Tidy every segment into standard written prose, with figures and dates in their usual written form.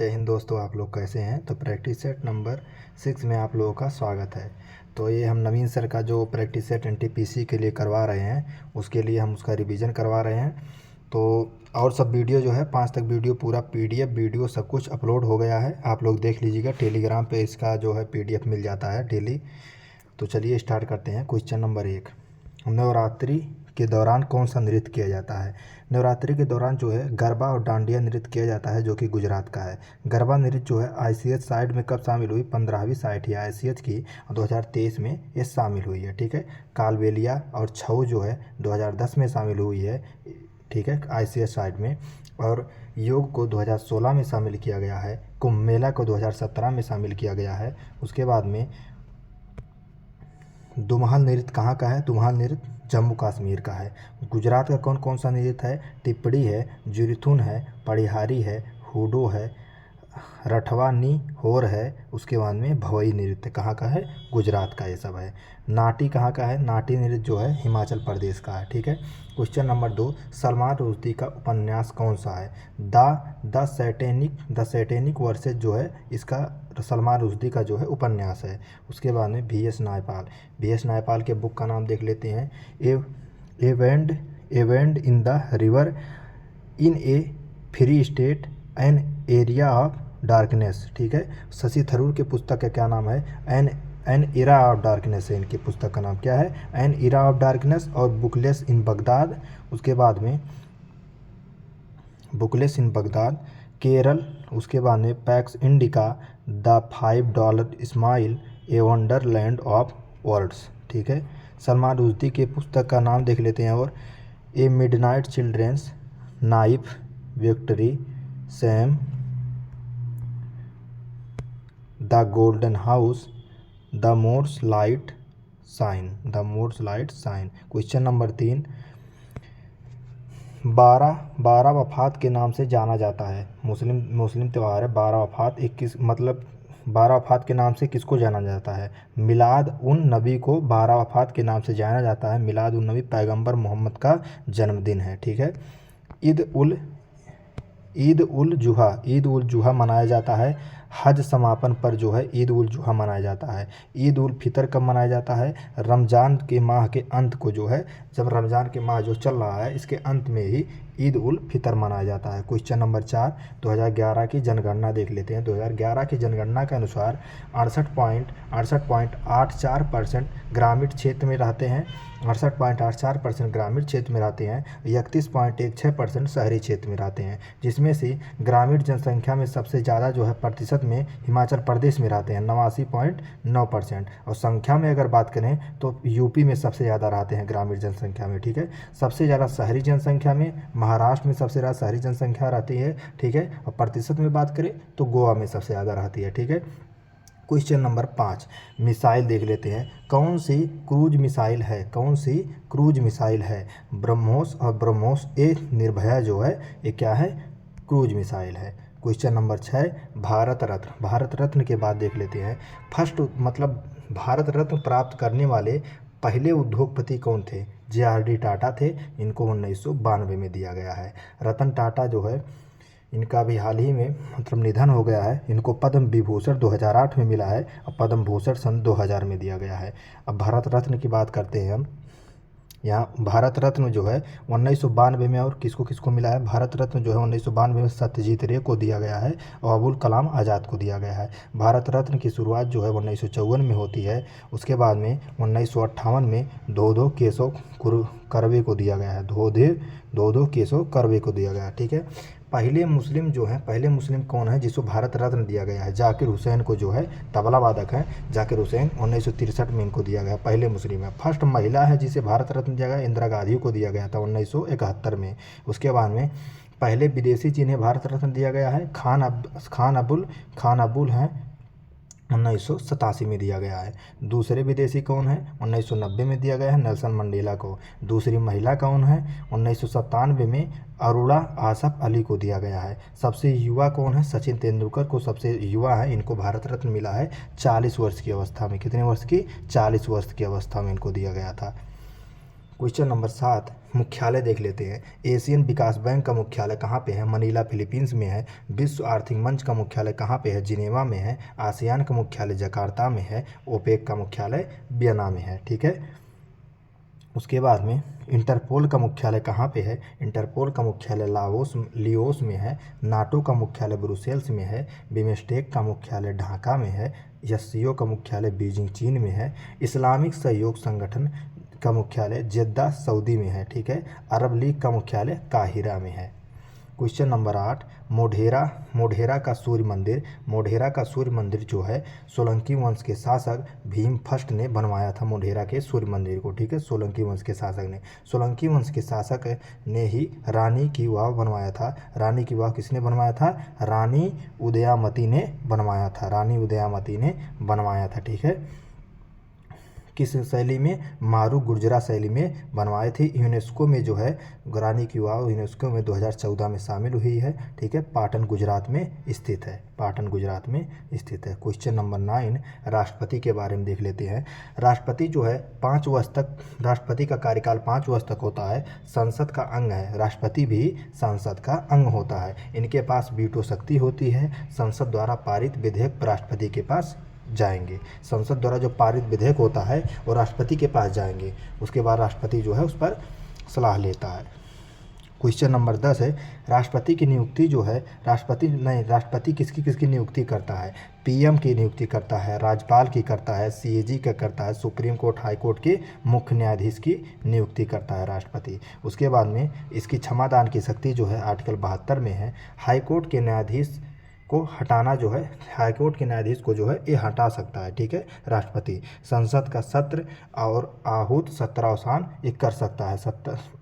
जय हिंद दोस्तों, आप लोग कैसे हैं। तो प्रैक्टिस सेट नंबर 6 में आप लोगों का स्वागत है। तो ये हम नवीन सर का जो प्रैक्टिस सेट एनटीपीसी के लिए करवा रहे हैं, उसके लिए हम उसका रिवीजन करवा रहे हैं। तो और सब वीडियो जो है 5 तक वीडियो पूरा पीडीएफ वीडियो सब कुछ अपलोड हो गया है, आप लोग देख लीजिएगा। टेलीग्राम पे इसका जो है पीडीएफ मिल जाता है डेली। तो चलिए स्टार्ट करते हैं। क्वेश्चन नंबर 1, नवरात्रि के दौरान कौन सा नृत्य किया जाता है। नवरात्रि के दौरान जो है गरबा और डांडिया नृत्य किया जाता है, जो कि गुजरात का है। गरबा नृत्य जो है आईसीएच साइड में कब शामिल हुई, 15वीं साइट है आईसीएच की, 2023 में ये शामिल हुई है। ठीक है। कालबेलिया और छऊ जो है 2010 में शामिल हुई है। ठीक है, आईसीएच साइड में। और योग को 2016 में शामिल किया गया है। कुंभ मेला को 2017 में शामिल किया गया है। उसके बाद में दुम्हाल नृत्य कहाँ का है, दुम्हाल नृत्य जम्मू कश्मीर का है। गुजरात का कौन कौन सा नृत्य है, टिप्पणी है, जुरिथुन है, पड़िहारी है, हुडो है, रठवानी होर है। उसके बाद में भवई नृत्य कहाँ का है, गुजरात का ये सब है। नाटी कहाँ का है, नाटी नृत्य जो है हिमाचल प्रदेश का है। ठीक है। क्वेश्चन नंबर 2, सलमान रुश्दी का उपन्यास कौन सा है। द सैटेनिक वर्सेज जो है इसका सलमान रुश्दी का जो है उपन्यास है। उसके बाद में वी एस नायपाल के बुक का नाम देख लेते हैं। A bend in the river in a free state an area of darkness. ठीक है। शशि थरूर के पुस्तक का क्या नाम है, एन इरा ऑफ डार्कनेस है। इनकी पुस्तक का नाम क्या है, एन इरा ऑफ डार्कनेस। और बुकलेस इन बगदाद, उसके बाद में बुकलेस इन बगदाद, केरल। उसके बाद में PACS indica, the $5 smile, A Wonderland of words. ठीक है। सलमान रुश्दी के पुस्तक का नाम देख लेते हैं। और a midnight children's, knife, victory, Sam, the golden house, the Moor's light sign. Question number 3, बारह वफात के नाम से जाना जाता है। मुस्लिम त्यौहार है बारह वफात। 21 मतलब 12 वफात के नाम से किसको जाना जाता है, मिलाद उन नबी को 12 वफात के नाम से जाना जाता है। मिलाद उन नबी पैगंबर मोहम्मद का जन्मदिन है। ठीक है। ईद उल जुहा मनाया जाता है। हज समापन पर जो है ईद उल जुहा मनाया जाता है। ईद उल फितर कब मनाया जाता है, रमज़ान के माह के अंत को जो है, जब रमज़ान के माह जो चल रहा है इसके अंत में ही ईद उल फितर मनाया जाता है। क्वेश्चन नंबर 4, 2011 की जनगणना देख लेते हैं। 2011 की जनगणना के अनुसार 68.84% ग्रामीण क्षेत्र में रहते हैं। 68.84% ग्रामीण क्षेत्र में रहते हैं। 31.16% शहरी क्षेत्र में रहते हैं। जिसमें से ग्रामीण जनसंख्या में सबसे ज़्यादा जो है प्रतिशत में हिमाचल प्रदेश में रहते हैं, 89.9%। और संख्या में अगर बात करें तो यूपी में सबसे ज़्यादा रहते हैं ग्रामीण जनसंख्या में। ठीक है। सबसे ज़्यादा शहरी जनसंख्या में महाराष्ट्र में सबसे ज़्यादा शहरी जनसंख्या रहती है। ठीक है। और प्रतिशत में बात करें तो गोवा में सबसे ज़्यादा रहती है। ठीक है। क्वेश्चन नंबर 5, मिसाइल देख लेते हैं। कौन सी क्रूज मिसाइल है, ब्रह्मोस और ब्रह्मोस ए निर्भया जो है ये क्या है, क्रूज मिसाइल है। क्वेश्चन नंबर 6, भारत रत्न के बाद देख लेते हैं। फर्स्ट मतलब भारत रत्न प्राप्त करने वाले पहले उद्योगपति कौन थे, JRD टाटा थे। इनको 1992 में दिया गया है। रतन टाटा जो है इनका भी हाल ही में मतलब निधन हो गया है। इनको पद्म विभूषण 2008 में मिला है और पद्म भूषण सन 2000 में दिया गया है। अब भारत रत्न की बात करते हैं हम। यहाँ भारत रत्न जो है 1992 में और किसको किसको मिला है, भारत रत्न जो है 1992 में सत्यजीत रे को दिया गया है और अबुल कलाम आज़ाद को दिया गया है। भारत रत्न की शुरुआत जो है 1954 में होती है। उसके बाद में 1958 में दो केशव कर्वे को दिया गया है। दो केशव कर्वे को दिया गया है। ठीक है। पहले मुस्लिम कौन है जिसको भारत रत्न दिया गया है, जाकिर हुसैन को जो है तबला वादक है जाकिर हुसैन, 1963 में इनको दिया गया, पहले मुस्लिम है। फर्स्ट महिला है जिसे भारत रत्न दिया गया, इंदिरा गांधी को दिया गया था 1971 में। उसके बाद में पहले विदेशी जिन्हें भारत रत्न दिया गया है खान अबुल हैं, 1987 में दिया गया है। दूसरे विदेशी कौन है, 1990 में दिया गया है नेल्सन मंडेला को। दूसरी महिला कौन है, 1997 में अरोड़ा आसफ अली को दिया गया है। सबसे युवा कौन है, सचिन तेंदुलकर को सबसे युवा है, इनको भारत रत्न मिला है 40 वर्ष की अवस्था में। कितने वर्ष की, 40 वर्ष की अवस्था में इनको दिया गया था। क्वेश्चन नंबर 7 मुख्यालय देख लेते हैं। एशियन विकास बैंक का मुख्यालय कहाँ पे है? मनीला फिलीपींस में है। विश्व आर्थिक मंच का मुख्यालय कहाँ पे है? जिनेवा में है। आसियान का मुख्यालय जकार्ता में है। ओपेक का मुख्यालय वियना में है। ठीक है। उसके बाद में इंटरपोल का मुख्यालय कहाँ पे है? इंटरपोल का मुख्यालय लियोस में है। नाटो का मुख्यालय ब्रुसेल्स में है। बिमस्टेक का मुख्यालय ढाका में है। एससीओ का मुख्यालय बीजिंग चीन में है। इस्लामिक सहयोग संगठन का मुख्यालय जेद्दा सऊदी में है। ठीक है। अरब लीग का मुख्यालय काहिरा में है। क्वेश्चन नंबर 8 मोढेरा का सूर्य मंदिर जो है सोलंकी वंश के शासक भीम फर्स्ट ने बनवाया था मोढेरा के सूर्य मंदिर को। ठीक है। सोलंकी वंश के शासक ने ही रानी की वाव बनवाया था। रानी की वाव किसने बनवाया था? रानी उदयामती ने बनवाया था। ठीक है। किस शैली में? मारू गुर्जरा शैली में बनवाए थे। यूनेस्को में जो है रानी की वाव यूनेस्को में 2014 में शामिल हुई है। ठीक है। पाटन गुजरात में स्थित है। क्वेश्चन नंबर 9 राष्ट्रपति के बारे में देख लेते हैं। राष्ट्रपति जो है 5 वर्ष तक, राष्ट्रपति का कार्यकाल 5 वर्ष तक होता है। संसद का अंग है। राष्ट्रपति भी संसद का अंग होता है। इनके पास वीटो शक्ति होती है। संसद द्वारा पारित विधेयक राष्ट्रपति के पास जाएंगे। संसद द्वारा जो पारित विधेयक होता है वो राष्ट्रपति के पास जाएंगे। उसके बाद राष्ट्रपति जो है उस पर सलाह लेता है। क्वेश्चन नंबर 10 है राष्ट्रपति की नियुक्ति जो है राष्ट्रपति किसकी नियुक्ति करता है? पीएम की नियुक्ति करता है, राज्यपाल की करता है, सीएजी का करता है, सुप्रीम कोर्ट हाई कोर्ट के मुख्य न्यायाधीश की नियुक्ति करता है राष्ट्रपति। उसके बाद में इसकी क्षमादान की शक्ति जो है आर्टिकल 72 में है। हाई कोर्ट के न्यायाधीश को हटाना जो है, हाई कोर्ट के न्यायाधीश को जो है ये हटा सकता है। ठीक है। राष्ट्रपति संसद का सत्र और आहूत सत्रावसान ये कर सकता है।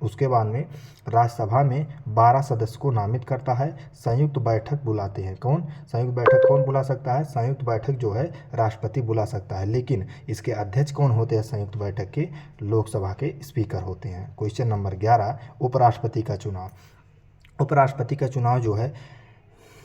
उसके बाद में राज्यसभा में 12 सदस्य को नामित करता है। संयुक्त बैठक बुलाते हैं। संयुक्त बैठक कौन बुला सकता है? संयुक्त बैठक जो है राष्ट्रपति बुला सकता है। लेकिन इसके अध्यक्ष कौन होते हैं? संयुक्त बैठक के लोकसभा के स्पीकर होते हैं। क्वेश्चन नंबर 11 उपराष्ट्रपति का चुनाव जो है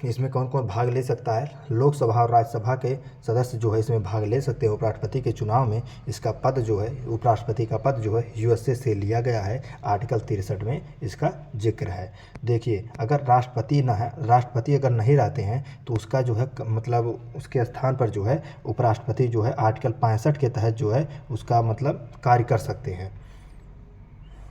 इसमें कौन कौन भाग ले सकता है? लोकसभा और राज्यसभा के सदस्य जो है इसमें भाग ले सकते हैं उपराष्ट्रपति के चुनाव में। इसका पद जो है उपराष्ट्रपति का पद जो है यूएसए से लिया गया है। आर्टिकल 63 में इसका जिक्र है। देखिए अगर राष्ट्रपति अगर नहीं रहते हैं तो उसका जो है मतलब उसके स्थान पर जो है उपराष्ट्रपति जो है आर्टिकल 65 के तहत जो है उसका मतलब कार्य कर सकते हैं,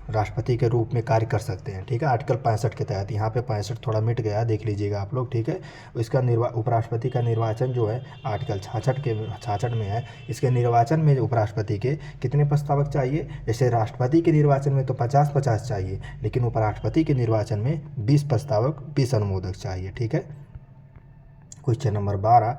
राष्ट्रपति के रूप में कार्य कर सकते हैं। ठीक है। आर्टिकल 65 के तहत, यहाँ पे 65 थोड़ा मिट गया, देख लीजिएगा आप लोग। ठीक है। इसका उपराष्ट्रपति का निर्वाचन जो है आर्टिकल 66 में है। इसके निर्वाचन में उपराष्ट्रपति के कितने प्रस्तावक चाहिए? जैसे राष्ट्रपति के निर्वाचन में तो 50-50 चाहिए, लेकिन उपराष्ट्रपति के निर्वाचन में 20 प्रस्तावक 20 अनुमोदक चाहिए। ठीक है। क्वेश्चन नंबर 12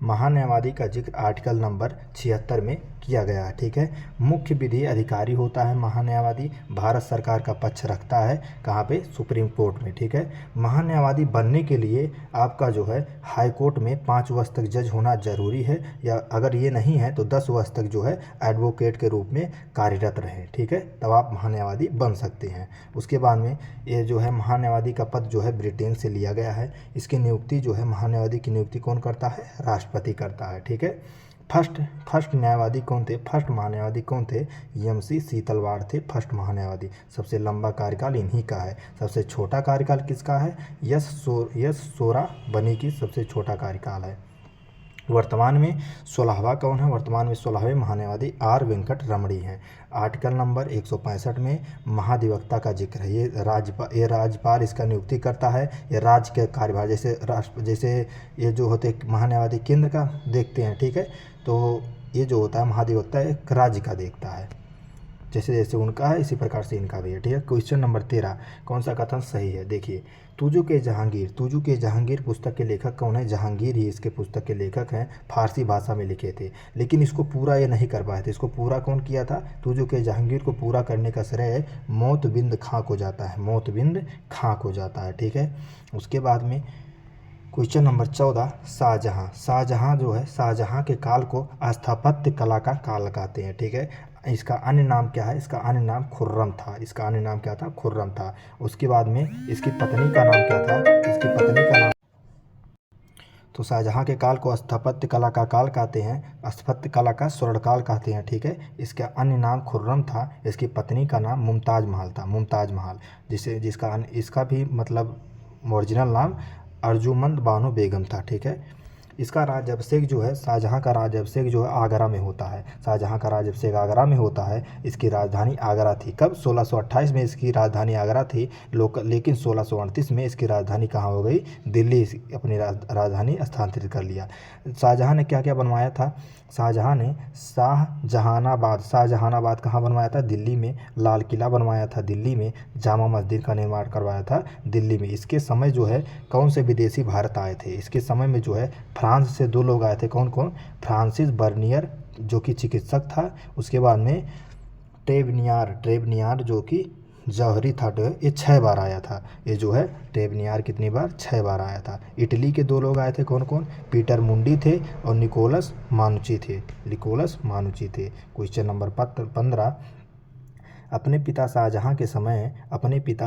महान्यायवादी का जिक्र आर्टिकल नंबर 76 में किया गया है। ठीक है। मुख्य विधि अधिकारी होता है महान्यायवादी। भारत सरकार का पक्ष रखता है कहाँ पे? सुप्रीम कोर्ट में। ठीक है। महान्यायवादी बनने के लिए आपका जो है हाई कोर्ट में 5 वर्ष तक जज होना जरूरी है, या अगर ये नहीं है तो 10 वर्ष तक जो है एडवोकेट के रूप में कार्यरत रहे। ठीक है। तब आप महान्यायवादी बन सकते हैं। उसके बाद में ये जो है महान्यायवादी का पद जो है ब्रिटेन से लिया गया है। इसकी नियुक्ति जो है महान्यायवादी की नियुक्ति कौन करता है? राष्ट्रपति करता है। ठीक है। फर्स्ट न्यायवादी कौन थे? फर्स्ट महान्यायवादी कौन थे? एम.सी. सीतलवाड़ थे फर्स्ट महान्यायवादी। सबसे लंबा कार्यकाल इन्हीं का है। सबसे छोटा कार्यकाल किसका है? यस सोराबनी की सबसे छोटा कार्यकाल है। वर्तमान में 16वां कौन है? वर्तमान में 16वें महान्यायवादी आर वेंकट रमणी हैं। आर्टिकल नंबर 165 में महाधिवक्ता का जिक्र है। ये राज्यपाल इसका नियुक्ति करता है। ये राज्य के कार्यभार जैसे ये जो होते महान्यायवादी केंद्र का देखते हैं। ठीक है। तो ये जो होता है महाधिवक्ता एक राज्य का देखता है। जैसे जैसे उनका है इसी प्रकार से इनका भी है। ठीक है। क्वेश्चन नंबर 13 कौन सा कथन सही है? देखिए तुजू के जहांगीर पुस्तक के लेखक कौन है? जहांगीर ही इसके पुस्तक के लेखक हैं। फारसी भाषा में लिखे थे, लेकिन इसको पूरा ये नहीं कर पाए थे। इसको पूरा कौन किया था? तुजू के जहांगीर को पूरा करने का श्रेय मोतबिंद खां को जाता है। ठीक है। उसके बाद में क्वेश्चन नंबर 14 शाहजहां जो है शाहजहां के काल को स्थापत्य कला का काल कहते हैं। ठीक है। इसका अन्य नाम क्या है? इसका अन्य नाम खुर्रम था। इसका अन्य नाम क्या था? खुर्रम था। उसके बाद में इसकी पत्नी का नाम क्या था? इसकी पत्नी का नाम तो शाहजहाँ के काल को स्थापत्य कला का काल कहते हैं, स्थापत्य कला का स्वर्णकाल कहते हैं, ठीक है। इसका अन्य नाम खुर्रम था, इसकी पत्नी का नाम मुमताज़ महल था, मुमताज़ महल, इसका भी मतलब ओरिजिनल नाम अर्जुमंद बानो बेगम था, ठीक है। इसका राज्याभिषेक जो है, शाहजहाँ का राज्याभिषेक जो है आगरा में होता है, शाहजहाँ का राज्याभिषेक आगरा में होता है। इसकी राजधानी आगरा थी। कब? 1628 में इसकी राजधानी आगरा थी, लेकिन 1638 में इसकी राजधानी कहाँ हो गई? दिल्ली अपनी राजधानी स्थानांतरित कर लिया। शाहजहाँ ने क्या क्या बनवाया था? शाहजहाँ ने शाहजहानाबाद कहाँ बनवाया था? दिल्ली में। लाल किला बनवाया था दिल्ली में। जामा मस्जिद का निर्माण करवाया था दिल्ली में। इसके समय जो है कौन से विदेशी भारत आए थे? इसके समय में जो है फ्रांस से 2 लोग आए थे। कौन कौन? फ्रांसिस बर्नियर जो कि चिकित्सक था, उसके बाद में ट्रेवनियर जो कि जौहरी था, ये 6 बार आया था। ये जो है ट्रेवनियर कितनी बार? 6 बार आया था। इटली के 2 लोग आए थे। कौन कौन? पीटर मुंडी थे और निकोलस मानुची थे। क्वेश्चन नंबर 15, अपने पिता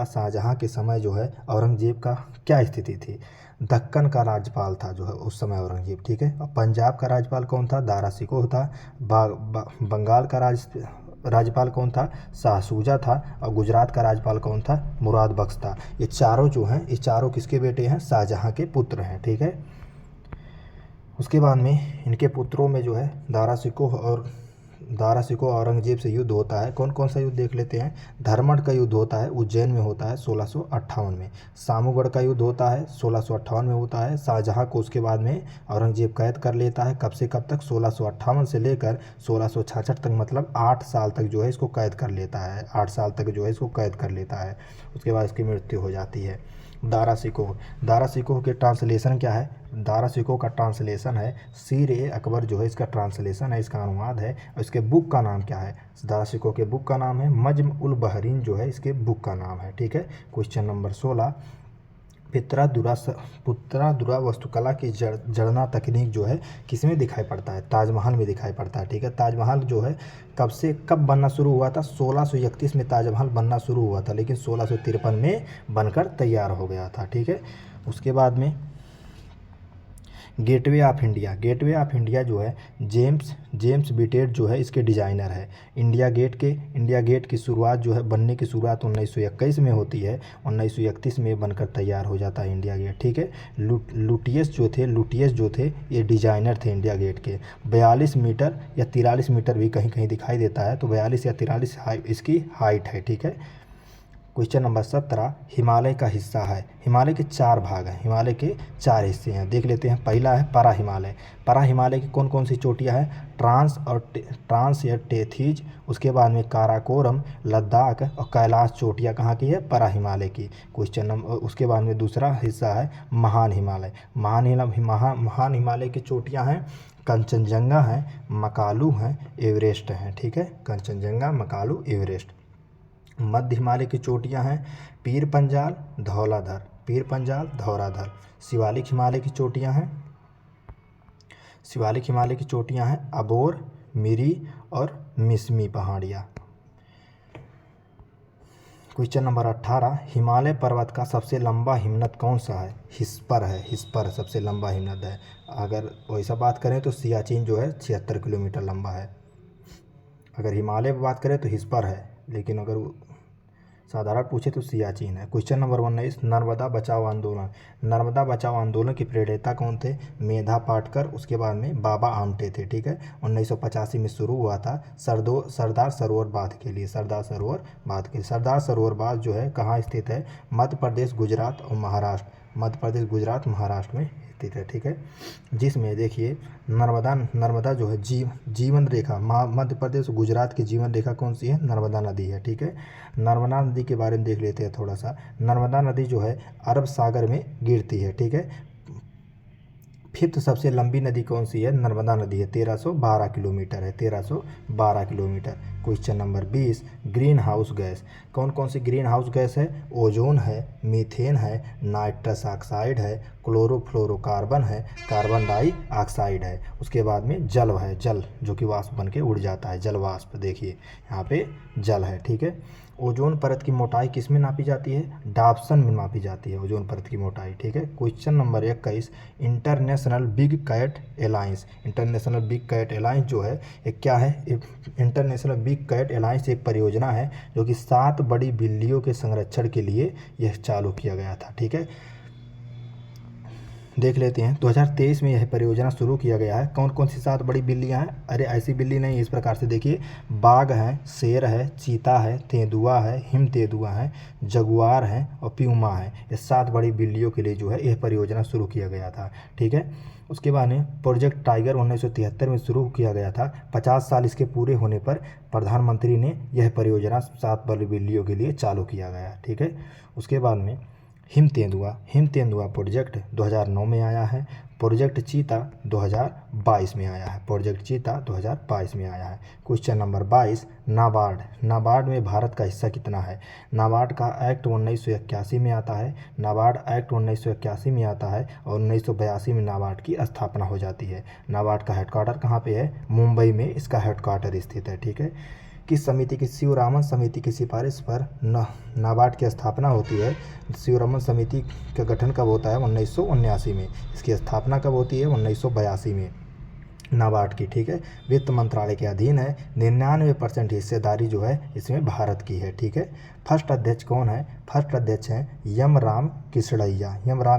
शाहजहाँ के समय जो है औरंगजेब का क्या स्थिति थी? दक्कन का राज्यपाल था जो है उस समय औरंगजेब, ठीक है। और पंजाब का राज्यपाल कौन था? दारा शिकोह था। बंगाल का राज्यपाल कौन था? शाह शुजा था। और गुजरात का राज्यपाल कौन था? मुराद बख्श था। ये चारों जो हैं, ये चारों किसके बेटे हैं? शाहजहाँ के पुत्र हैं, ठीक है। उसके बाद में इनके पुत्रों में जो है दारा शिकोह औरंगजेब से युद्ध होता है। कौन कौन सा युद्ध देख लेते हैं? धर्मड का युद्ध होता है, उज्जैन में होता है 1658 में। सामूगढ़ का युद्ध होता है 1658 में होता है। शाहजहाँ को उसके बाद में औरंगजेब कैद कर लेता है। कब से कब तक? 1658 से लेकर 1666 तक, मतलब 8 साल तक जो है इसको कैद कर लेता है। 8 साल तक जो है इसको कैद कर लेता है। उसके बाद इसकी मृत्यु हो जाती है। दारा शिकोह के ट्रांसलेशन क्या है? दारा शिकोह का ट्रांसलेशन है सीर-ए-अकबर जो है इसका ट्रांसलेशन है, इसका अनुवाद है। और इसके बुक का नाम क्या है? दारा शिकोह के बुक का नाम है मज्म उल बहरीन जो है इसके बुक का नाम है, ठीक है। क्वेश्चन नंबर 16, पुतरादुरा वास्तुकला की जड़ना तकनीक जो है किसमें दिखाई पड़ता है? ताजमहल में दिखाई पड़ता है, ठीक है। ताजमहल जो है कब बनना शुरू हुआ था? 1631 में ताजमहल बनना शुरू हुआ था, लेकिन 1653 में बनकर तैयार हो गया था, ठीक है। उसके बाद में गेटवे ऑफ इंडिया जो है जेम्स बिटेट जो है इसके डिज़ाइनर है। इंडिया गेट की शुरुआत जो है बनने की शुरुआत 1921 में होती है। 1931 में बनकर तैयार हो जाता है इंडिया गेट, ठीक है। लुटियस जो थे ये डिज़ाइनर थे इंडिया गेट के। 42 मीटर या 43 मीटर भी कहीं कहीं दिखाई देता है, तो 42 या 43 इसकी हाइट है, ठीक है। क्वेश्चन नंबर 17, हिमालय का हिस्सा है। हिमालय के 4 भाग हैं, हिमालय के 4 हिस्से हैं, देख लेते हैं। पहला है परा हिमालय की कौन कौन सी चोटियां हैं? ट्रांस या टेथीज, उसके बाद में काराकोरम, लद्दाख और कैलाश चोटियां कहाँ की है? परा हिमालय की। क्वेश्चन नंबर उसके बाद में दूसरा हिस्सा है महान हिमालय की चोटियाँ हैं कंचनजंगा हैं, मकालू हैं, एवरेस्ट हैं, ठीक है। कंचनजंगा, मकालू, एवरेस्ट। मध्य हिमालय की चोटियां हैं पीर पंजाल, धौलाधर। शिवालिक हिमालय की चोटियां हैं अबोर, मिरी और मिसमी पहाड़ियाँ। क्वेश्चन नंबर 18, हिमालय पर्वत का सबसे लंबा हिमनद कौन सा है? हिस्पर सबसे लंबा हिमनद है। अगर वैसा बात करें तो सियाचिन जो है 76 किलोमीटर लंबा है। अगर हिमालय पर बात करें तो हिस्पर है, लेकिन अगर साधारण पूछे तो सियाचिन है। क्वेश्चन नंबर 19, नर्मदा बचाओ आंदोलन के प्रणेता कौन थे? मेधा पाटकर, उसके बाद में बाबा आमटे थे, ठीक है। 1985 में शुरू हुआ था सरदार सरोवर बांध के लिए। सरदार सरोवर बांध जो है कहाँ स्थित है? मध्य प्रदेश, गुजरात और महाराष्ट्र में स्थित है, ठीक है। जिसमें देखिए नर्मदा जो है जीवन रेखा, मध्य प्रदेश और गुजरात की जीवन रेखा कौन सी है? नर्मदा नदी है, ठीक है। नर्मदा नदी के बारे में देख लेते हैं थोड़ा सा। नर्मदा नदी जो है अरब सागर में गिरती है, ठीक है। 5th सबसे लंबी नदी कौन सी है? नर्मदा नदी है, 1312 किलोमीटर है, 1312 kilometre. Question number 20, green house gas. कौन कौन सी ग्रीन हाउस गैस है? ओजोन है, मीथेन है, नाइट्रस ऑक्साइड है, क्लोरोफ्लोरोकार्बन है, कार्बन डाइऑक्साइड है। उसके बाद में जल है, जल जो कि वाष्प बन के उड़ जाता है, जल वाष्प। देखिए यहाँ पे जल है, ठीक है। ओजोन परत की मोटाई किस में नापी जाती है? डाप्सन में नापी जाती है ओजोन परत की मोटाई, ठीक है। Question number 21, international big cat alliance. International big cat alliance जो है ये क्या है? इंटरनेशनल बिग कैट अलायंस एक परियोजना है जो कि 7 बड़ी बिल्लियों के संरक्षण के लिए यह चालू किया गया था, ठीक है। देख लेते हैं 2023 में यह परियोजना शुरू किया गया है। कौन कौन सी 7 बड़ी बिल्लियां हैं? अरे ऐसी बिल्ली नहीं, इस प्रकार से देखिए, बाघ है, शेर है, चीता है, तेंदुआ है, हिम तेंदुआ है, जगुआर है और प्यूमा है। ये 7 बड़ी बिल्लियों के लिए जो है यह परियोजना शुरू किया गया था, ठीक है। उसके बाद में प्रोजेक्ट टाइगर 1973 में शुरू किया गया था। 50 साल इसके पूरे होने पर प्रधानमंत्री ने यह परियोजना 7 बड़ी बिल्लियों के लिए चालू किया गया, ठीक है। उसके बाद में हिम तेंदुआ प्रोजेक्ट 2009 में आया है। प्रोजेक्ट चीता 2022 में आया है। प्रोजेक्ट चीता 2022 में आया है। क्वेश्चन नंबर 22, नाबार्ड में भारत का हिस्सा कितना है? नाबार्ड का एक्ट 1981 में आता है। नाबार्ड एक्ट 1981 में आता है और 1982 में नाबार्ड की स्थापना हो जाती है। नाबार्ड का हेडक्वार्टर कहाँ पे है? मुंबई में इसका हेडक्वार्टर स्थित है, ठीक है। किस समिति की? शिवरामन समिति की सिफारिश पर नाबार्ड की स्थापना होती है। शिवरामन समिति का गठन कब होता है? 1979 में। इसकी स्थापना कब होती है? 1982 में नाबार्ड की, ठीक है। वित्त मंत्रालय के अधीन है। 99% हिस्सेदारी जो है इसमें भारत की है, ठीक है। फर्स्ट अध्यक्ष कौन है? फर्स्ट अध्यक्ष हैं यमराम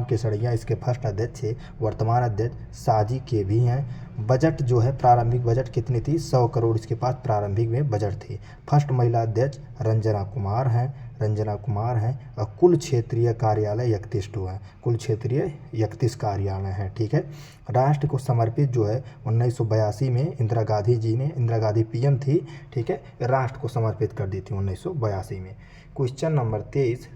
किसड़ैया इसके फर्स्ट अध्यक्ष है। वर्तमान अध्यक्ष साजी के भी हैं। बजट जो है, प्रारंभिक बजट कितनी थी? 100 करोड़ इसके पास प्रारंभिक में बजट थी। फर्स्ट महिला अध्यक्ष रंजना कुमार हैं और कुल क्षेत्रीय कार्यालय 31 कार्यालय हैं, ठीक है। राष्ट्र को समर्पित जो है 1982 में इंदिरा गांधी पीएम थी, ठीक है, राष्ट्र को समर्पित कर दी थी 1982 में। क्वेश्चन नंबर 23,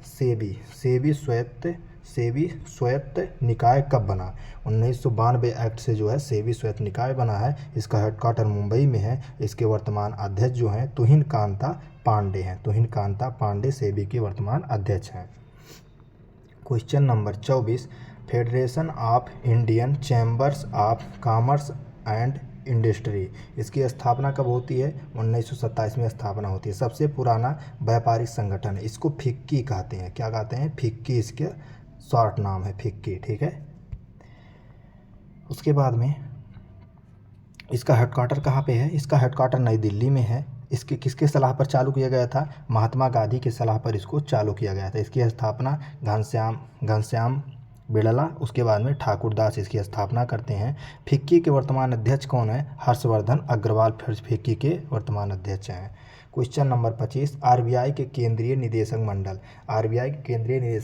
सेबी स्वायत्त निकाय कब बना? 1992 एक्ट से जो है सेबी स्वायत्त निकाय बना है। इसका हेडक्वार्टर मुंबई में है। इसके वर्तमान अध्यक्ष जो हैं तुहिन कांता पांडे सेबी के वर्तमान अध्यक्ष हैं। Question number 24, federation of Indian chambers of commerce and industry, इसकी स्थापना कब होती है? 1927 में स्थापना होती है। सबसे पुराना व्यापारिक संगठन है। इसको फिक्की कहते हैं। क्या कहते हैं? फिक्की, इसके शॉर्ट नाम है फिक्की, ठीक है। उसके बाद में इसका हेडक्वार्टर कहाँ पे है? इसका हेडक्वार्टर नई दिल्ली में है। इसके किसके सलाह पर चालू किया गया था? महात्मा गांधी की सलाह पर इसको चालू किया गया था। इसकी स्थापना घनश्याम बिड़ला, उसके बाद में ठाकुर दास इसकी स्थापना करते हैं। फिक्की के वर्तमान अध्यक्ष कौन है? हर्षवर्धन अग्रवाल फिक्की के वर्तमान अध्यक्ष हैं। क्वेश्चन नंबर 25, आरबीआई के केंद्रीय निदेशक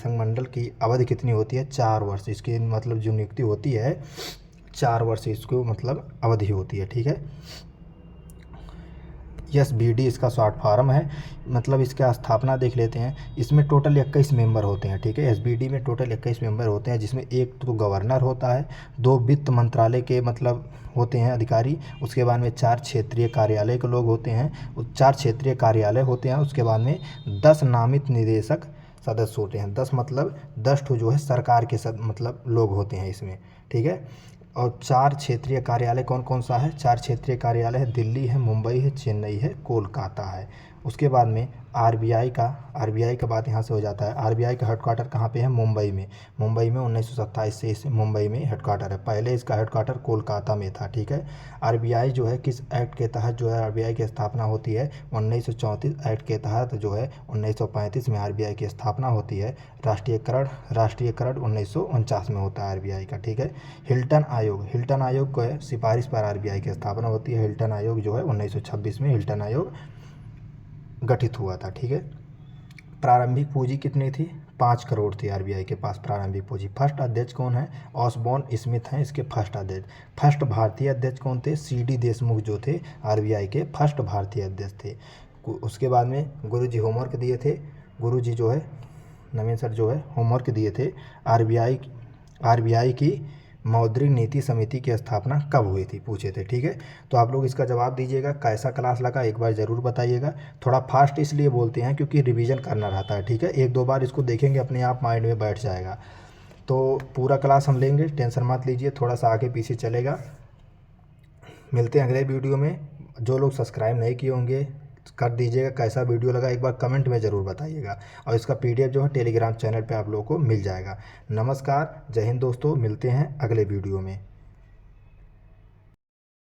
मंडल की अवधि कितनी होती है? 4 वर्ष। इसकी मतलब जो नियुक्ति होती है 4 वर्ष इसको मतलब अवधि होती है, ठीक है। SBD इसका शॉर्ट फॉर्म है। मतलब इसका स्थापना देख लेते हैं। इसमें टोटल 21 मेंबर होते हैं, ठीक है। SBD में टोटल 21 मेंबर होते हैं, जिसमें एक तो गवर्नर होता है, 2 वित्त मंत्रालय के मतलब होते हैं अधिकारी, उसके बाद में 4 क्षेत्रीय कार्यालय के लोग होते हैं, 4 क्षेत्रीय कार्यालय होते हैं। उसके बाद में 10 नामित निदेशक सदस्य होते हैं। 10 मतलब 10 ठो जो है सरकार के मतलब लोग होते हैं इसमें, ठीक है। और 4 क्षेत्रीय कार्यालय कौन कौन सा है? 4 क्षेत्रीय कार्यालय है, दिल्ली है, मुंबई है, चेन्नई है, कोलकाता है। उसके बाद में आरबीआई का बात यहाँ से हो जाता है। आरबीआई का हेडक्वार्टर कहाँ पे है? मुंबई में 1927 से इस मुंबई में हेडक्वार्टर है। पहले इसका हेडक्वार्टर कोलकाता में था, ठीक है। आरबीआई जो है किस एक्ट के तहत जो है आरबीआई की स्थापना होती है? 1934 एक्ट के तहत जो है 1935 में आरबीआई की स्थापना होती है। राष्ट्रीयकरण 1949 में होता है आरबीआई का, ठीक है। हिल्टन आयोग को सिफारिश पर आरबीआई की स्थापना होती है। हिल्टन आयोग जो है 1926 में हिल्टन आयोग गठित हुआ था, ठीक है। प्रारंभिक पूंजी कितनी थी? 5 करोड़ थी आरबीआई के पास प्रारंभिक पूंजी। फर्स्ट अध्यक्ष कौन है? ऑसबॉर्न स्मिथ हैं इसके फर्स्ट अध्यक्ष। फर्स्ट भारतीय अध्यक्ष कौन थे? सीडी देशमुख जो थे आरबीआई के फर्स्ट भारतीय अध्यक्ष थे। उसके बाद में गुरुजी होमवर्क दिए थे। गुरुजी जो है नवीन सर जो है होमवर्क दिए थे आरबीआई की मौद्रिक नीति समिति की स्थापना कब हुई थी, पूछे थे। ठीक है, तो आप लोग इसका जवाब दीजिएगा। कैसा क्लास लगा एक बार ज़रूर बताइएगा। थोड़ा फास्ट इसलिए बोलते हैं क्योंकि रिवीजन करना रहता है। ठीक है, एक दो बार इसको देखेंगे अपने आप माइंड में बैठ जाएगा। तो पूरा क्लास हम लेंगे, टेंशन मत लीजिए, थोड़ा सा आगे पीछे चलेगा। मिलते हैं अगले वीडियो में। जो लोग सब्सक्राइब नहीं किए होंगे कर दीजिएगा। कैसा वीडियो लगा एक बार कमेंट में ज़रूर बताइएगा, और इसका पीडीएफ जो है टेलीग्राम चैनल पे आप लोगों को मिल जाएगा। नमस्कार, जय हिंद दोस्तों, मिलते हैं अगले वीडियो में।